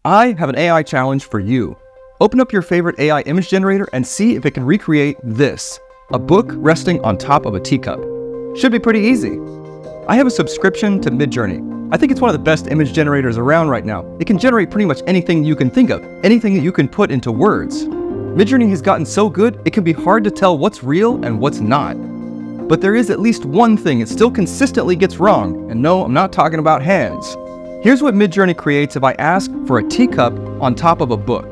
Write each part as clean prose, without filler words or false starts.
I have an AI challenge for you. Open up your favorite AI image generator and see if it can recreate this, a book resting on top of a teacup. Should be pretty easy. I have a subscription to Midjourney. I think it's one of the best image generators around right now. It can generate pretty much anything you can think of, anything that you can put into words. Midjourney has gotten so good, it can be hard to tell what's real and what's not. But there is at least one thing it still consistently gets wrong, and no, I'm not talking about hands. Here's what Midjourney creates if I ask for a teacup on top of a book.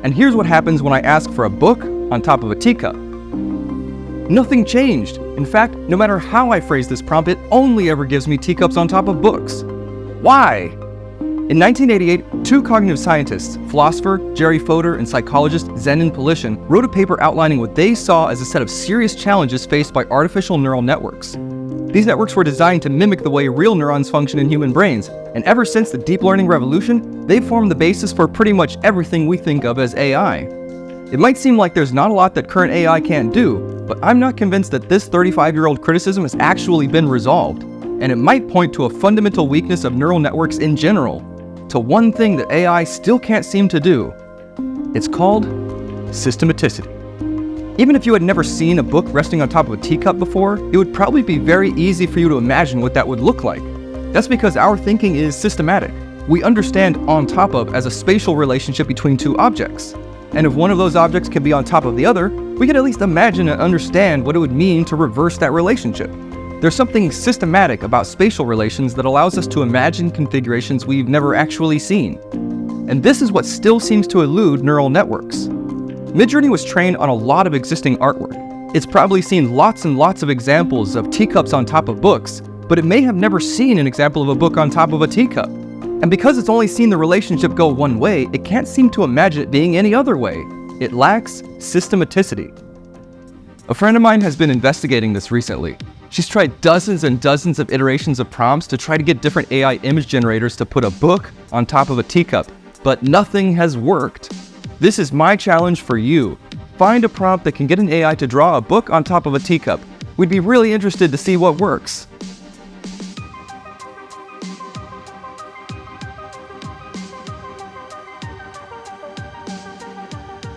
And here's what happens when I ask for a book on top of a teacup. Nothing changed. In fact, no matter how I phrase this prompt, it only ever gives me teacups on top of books. Why? In 1988, two cognitive scientists, philosopher Jerry Fodor and psychologist Shannon Bryant, wrote a paper outlining what they saw as a set of serious challenges faced by artificial neural networks. These networks were designed to mimic the way real neurons function in human brains, and ever since the deep learning revolution, they've formed the basis for pretty much everything we think of as AI. It might seem like there's not a lot that current AI can't do, but I'm not convinced that this 35-year-old criticism has actually been resolved, and it might point to a fundamental weakness of neural networks in general, to one thing that AI still can't seem to do. It's called systematicity. Even if you had never seen a book resting on top of a teacup before, it would probably be very easy for you to imagine what that would look like. That's because our thinking is systematic. We understand on top of as a spatial relationship between two objects. And if one of those objects can be on top of the other, we can at least imagine and understand what it would mean to reverse that relationship. There's something systematic about spatial relations that allows us to imagine configurations we've never actually seen. And this is what still seems to elude neural networks. Midjourney was trained on a lot of existing artwork. It's probably seen lots and lots of examples of teacups on top of books, but it may have never seen an example of a book on top of a teacup. And because it's only seen the relationship go one way, it can't seem to imagine it being any other way. It lacks systematicity. A friend of mine has been investigating this recently. She's tried dozens and dozens of iterations of prompts to try to get different AI image generators to put a book on top of a teacup, but nothing has worked. This is my challenge for you. Find a prompt that can get an AI to draw a book on top of a teacup. We'd be really interested to see what works.